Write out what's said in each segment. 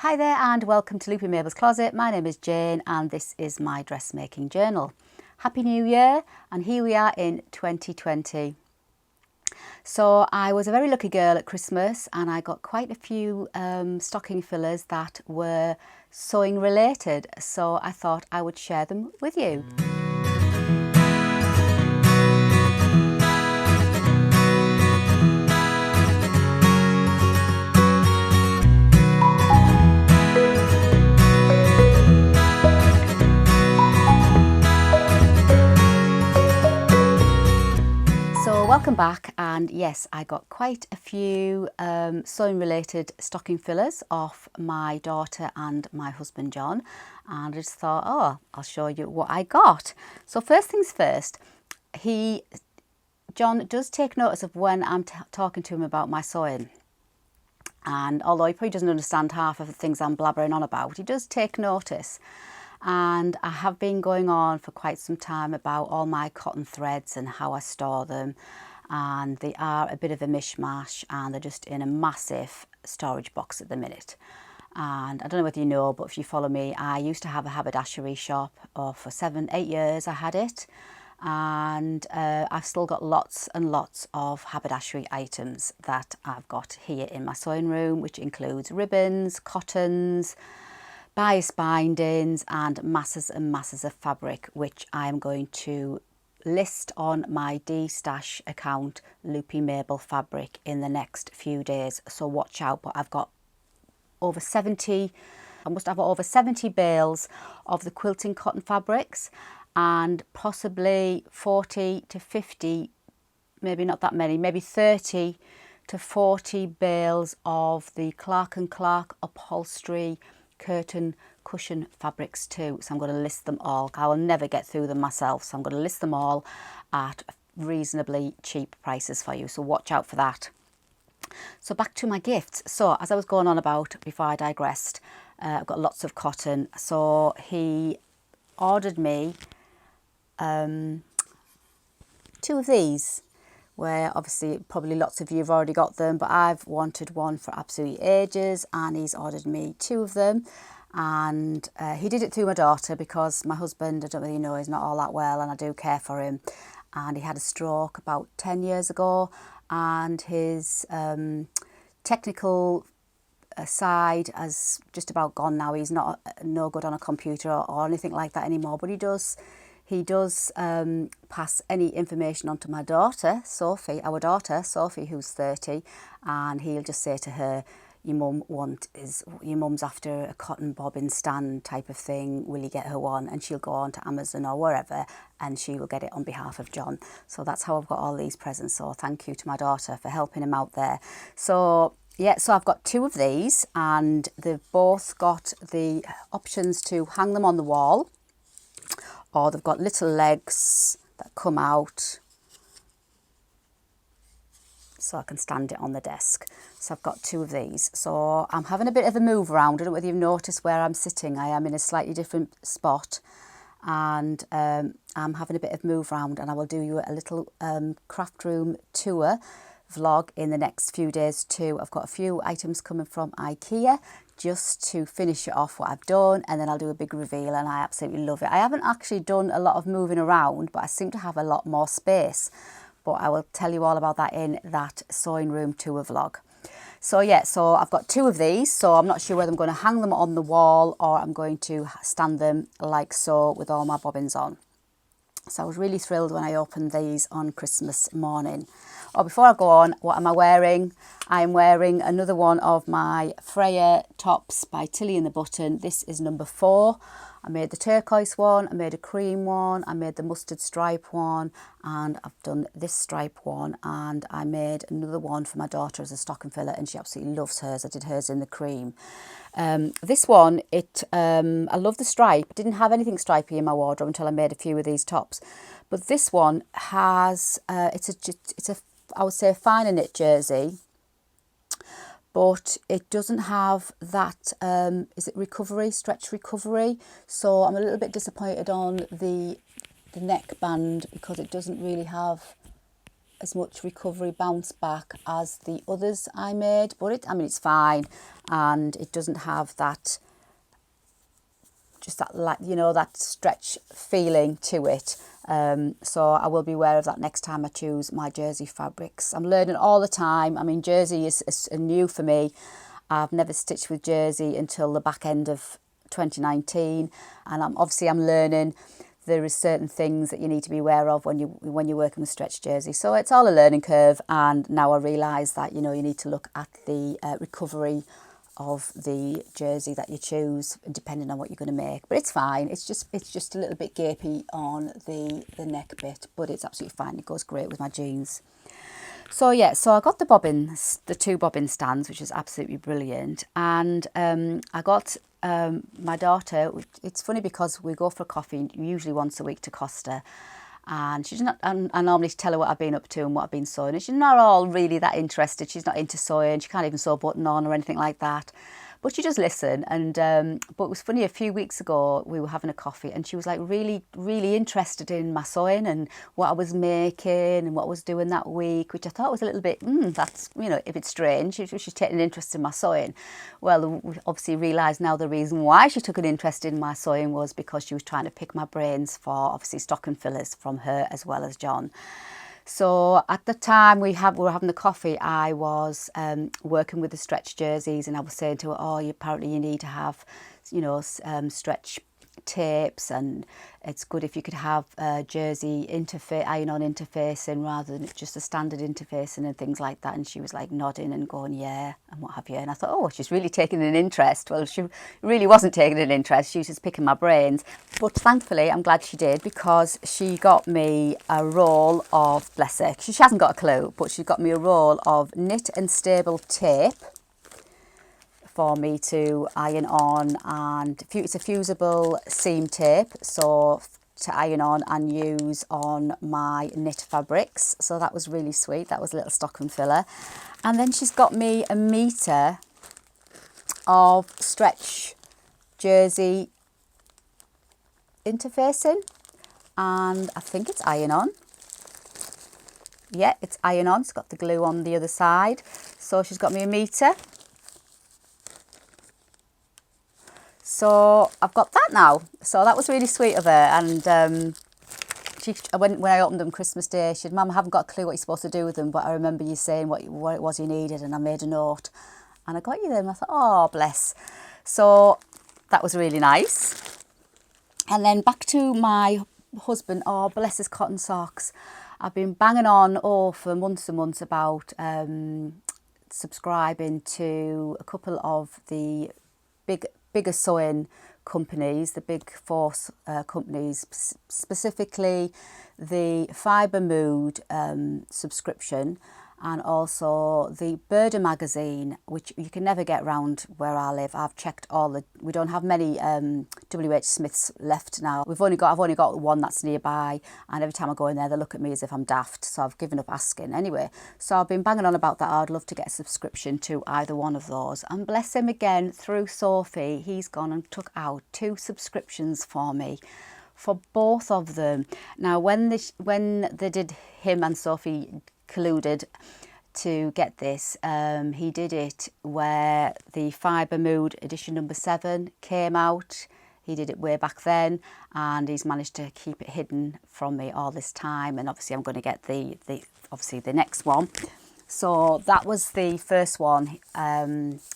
Hi there and welcome to Loopy Mabel's Closet. My name is Jane and this is my dressmaking journal. Happy New Year, and here we are in 2020. So I was a very lucky girl at Christmas and I got quite a few stocking fillers that were sewing related, so I thought I would share them with you. Welcome back, and yes, I got quite a few sewing related stocking fillers off my daughter and my husband John, and I just thought, oh, I'll show you what I got. So first things first, John does take notice of when I'm talking to him about my sewing, and although he probably doesn't understand half of the things I'm blabbering on about, he does take notice. And I have been going on for quite some time about all my cotton threads and how I store them, and they are a bit of a mishmash and they're just in a massive storage box at the minute. And I don't know whether you know, but if you follow me, I used to have a haberdashery shop. For 7-8 years I had it, and I've still got lots and lots of haberdashery items that I've got here in my sewing room, which includes ribbons, cottons, bias bindings and masses of fabric, which I'm going to list on my D-Stash account, Loopy Mabel Fabric, in the next few days, so watch out. But I've got over 70, I must have over 70 bales of the quilting cotton fabrics, and possibly 40 to 50, maybe not that many, maybe 30 to 40 bales of the Clark & Clark upholstery curtain cushion fabrics too. So I'm going to list them all. I will never get through them myself, so I'm going to list them all at reasonably cheap prices for you, so watch out for that. So back to my gifts. So as I was going on about before I digressed, I've got lots of cotton, so he ordered me 2 of these, where obviously probably lots of you have already got them, but I've wanted one for absolutely ages, and he's ordered me 2 of them. And he did it through my daughter because my husband, I don't really know, is not all that well, and I do care for him, and he had a stroke about 10 years ago, and his technical side has just about gone now. He's not no good on a computer or anything like that anymore, but he does pass any information on to my daughter, Sophie, our daughter, Sophie, who's 30, and he'll just say to her, your mum's after a cotton bobbin stand type of thing, will you get her one? And she'll go on to Amazon or wherever and she will get it on behalf of John. So that's how I've got all these presents, so thank you to my daughter for helping him out there. So yeah, so I've got 2 of these, and they've both got the options to hang them on the wall, or they've got little legs that come out so I can stand it on the desk. So I've got 2 of these. So I'm having a bit of a move around. I don't know whether you've noticed where I'm sitting. I am in a slightly different spot, and I'm having a bit of move around, and I will do you a little craft room tour vlog in the next few days too. I've got a few items coming from IKEA just to finish it off what I've done, and then I'll do a big reveal, and I absolutely love it. I haven't actually done a lot of moving around, but I seem to have a lot more space, but I will tell you all about that in that sewing room tour vlog. So yeah, so I've got 2 of these, so I'm not sure whether I'm going to hang them on the wall or I'm going to stand them like so with all my bobbins on. So I was really thrilled when I opened these on Christmas morning. Oh, before I go on, what am I wearing? I'm wearing another one of my Freya tops by Tilly and the Button. This is number 4. I made the turquoise one, I made a cream one, I made the mustard stripe one, and I've done this stripe one, and I made another one for my daughter as a stocking filler, and she absolutely loves hers. I did hers in the cream. This one, I love the stripe. I didn't have anything stripy in my wardrobe until I made a few of these tops, but this one has it's a I would say a finer knit jersey, but it doesn't have that is it recovery, stretch recovery, so I'm a little bit disappointed on the neckband because it doesn't really have as much recovery bounce back as the others I made, but I mean, it's fine, and it doesn't have that, just that, like, you know, that stretch feeling to it. So I will be aware of that next time I choose my jersey fabrics. I'm learning all the time. I mean, jersey is new for me. I've never stitched with jersey until the back end of 2019, and I'm learning. There is certain things that you need to be aware of when you're working with stretch jersey. So it's all a learning curve, and now I realise that, you know, you need to look at the recovery of the jersey that you choose, depending on what you're going to make. But it's fine. It's just a little bit gapey on the neck bit, but it's absolutely fine. It goes great with my jeans. So yeah, so I got the bobbins, the 2 bobbin stands, which is absolutely brilliant. And I got my daughter, it's funny because we go for a coffee usually once a week to Costa, and she's not, I normally tell her what I've been up to and what I've been sewing, and she's not all really that interested. She's not into sewing. She can't even sew a button on or anything like that. But she does listen, and but it was funny, a few weeks ago we were having a coffee and she was like really interested in my sewing and what I was making and what I was doing that week, which I thought was a little bit, that's, you know, a bit strange. She's taking an interest in my sewing. Well, we obviously realised now the reason why she took an interest in my sewing was because she was trying to pick my brains for obviously stocking fillers from her as well as John. So at the time we were having the coffee, I was working with the stretch jerseys, and I was saying to her, oh, apparently you need to have, you know, stretch tapes, and it's good if you could have jersey iron-on interfacing rather than just a standard interfacing and things like that. And she was like nodding and going, yeah, and what have you. And I thought, oh, she's really taking an interest. Well, she really wasn't taking an interest. She was just picking my brains. But thankfully, I'm glad she did, because she got me a roll of, bless her, she hasn't got a clue, but she got me a roll of knit and stable tape for me to iron on, and it's a fusible seam tape, so to iron on and use on my knit fabrics. So that was really sweet. That was a little stocking filler. And then she's got me a metre of stretch jersey interfacing, and I think it's iron on. Yeah, it's iron on. It's got the glue on the other side. So she's got me a metre. So I've got that now. So that was really sweet of her. And when I opened them Christmas Day, she said, Mum, I haven't got a clue what you're supposed to do with them, but I remember you saying what it was you needed, and I made a note. And I got you them. I thought, oh, bless. So that was really nice. And then back to my husband. Oh, bless his cotton socks. I've been banging on for months and months about subscribing to a couple of the bigger sewing companies, the big four companies, specifically the Fibre Mood subscription, and also the Burda magazine, which you can never get round where I live. I've checked we don't have many WH Smiths left now. I've only got one that's nearby, and every time I go in there they look at me as if I'm daft, so I've given up asking. Anyway, so I've been banging on about that. I'd love to get a subscription to either one of those, and bless him again, through Sophie, he's gone and took out 2 subscriptions for me for both of them. Now when they did, him and Sophie colluded to get this, he did it where the Fibre Mood edition number 7 came out. He did it way back then, and he's managed to keep it hidden from me all this time, and obviously I'm going to get the next one. So that was the first one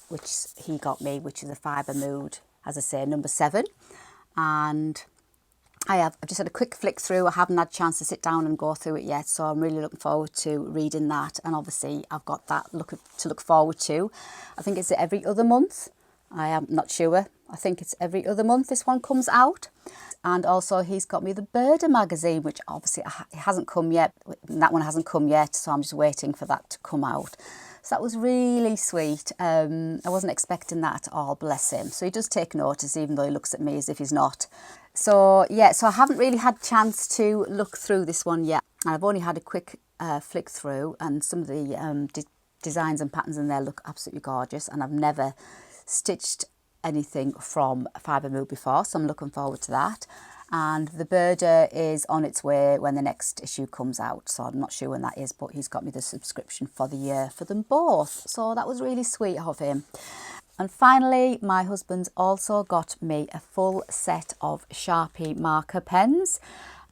which he got me, which is a Fibre Mood, as I say, number 7. And I've just had a quick flick through. I haven't had a chance to sit down and go through it yet, so I'm really looking forward to reading that. And obviously I've got that to look forward to. I think it's every other month. I am not sure. I think it's every other month this one comes out. And also he's got me the Burda magazine, which obviously it hasn't come yet. That one hasn't come yet, so I'm just waiting for that to come out. So that was really sweet. I wasn't expecting that at all, bless him. So he does take notice, even though he looks at me as if he's not. So yeah, so I haven't really had a chance to look through this one yet. I've only had a quick flick through, and some of the designs and patterns in there look absolutely gorgeous, and I've never stitched anything from Fibre Mood before, so I'm looking forward to that. and the birder is on its way when the next issue comes out, so I'm not sure when that is, but he's got me the subscription for the year for them both, so that was really sweet of him. And finally, my husband's also got me a full set of Sharpie marker pens,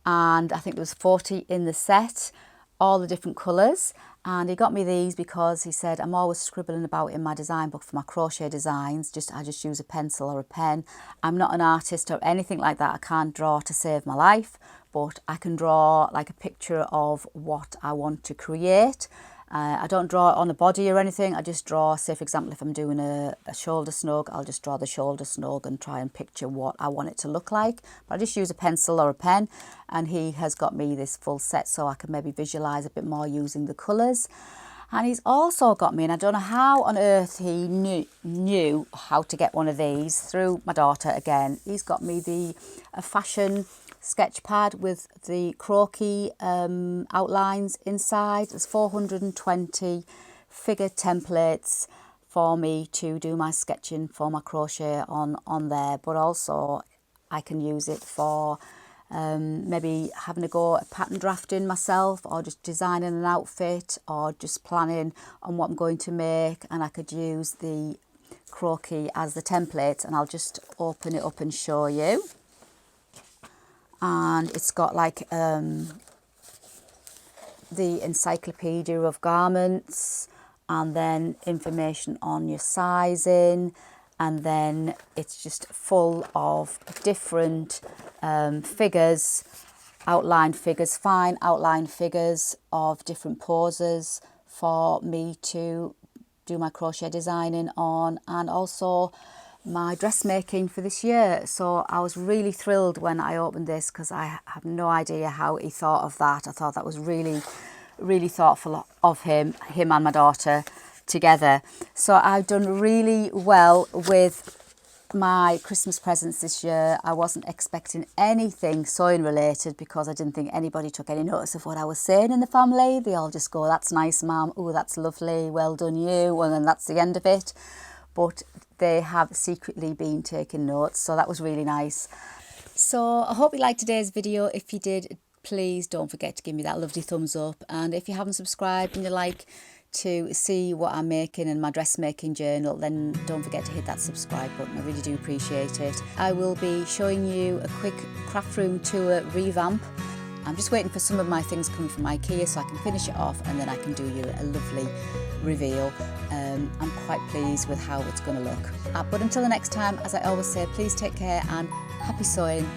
and I think there was 40 in the set, all the different colours. And he got me these because he said I'm always scribbling about in my design book for my crochet designs. I just use a pencil or a pen. I'm not an artist or anything like that. I can't draw to save my life, but I can draw like a picture of what I want to create. I don't draw it on a body or anything. I just draw, say for example, if I'm doing a shoulder snug, I'll just draw the shoulder snug and try and picture what I want it to look like. But I just use a pencil or a pen, and he has got me this full set so I can maybe visualise a bit more using the colours. And he's also got me, and I don't know how on earth he knew how to get one of these, through my daughter again. He's got me a fashion sketch pad with the croquis outlines inside. There's 420 figure templates for me to do my sketching for my crochet on there, but also I can use it for maybe having a go at pattern drafting myself, or just designing an outfit, or just planning on what I'm going to make. And I could use the croquis as the template, and I'll just open it up and show you. And it's got like the encyclopedia of garments, and then information on your sizing, and then it's just full of different figures, outline figures, fine outline figures of different poses for me to do my crochet designing on, and also my dressmaking for this year. So I was really thrilled when I opened this, because I have no idea how he thought of that. I thought that was really, really thoughtful of him and my daughter together. So I've done really well with my Christmas presents this year. I wasn't expecting anything sewing related, because I didn't think anybody took any notice of what I was saying in the family. They all just go, "That's nice, Mum. Oh, that's lovely. Well done, you." And then that's the end of it. But they have secretly been taking notes, so that was really nice. So I hope you liked today's video. If you did, please don't forget to give me that lovely thumbs up. And if you haven't subscribed and you like to see what I'm making in my dressmaking journal, then don't forget to hit that subscribe button. I really do appreciate it. I will be showing you a quick craft room tour revamp. I'm just waiting for some of my things coming from IKEA so I can finish it off, and then I can do you a lovely reveal. I'm quite pleased with how it's going to look. But until the next time, as I always say, please take care and happy sewing.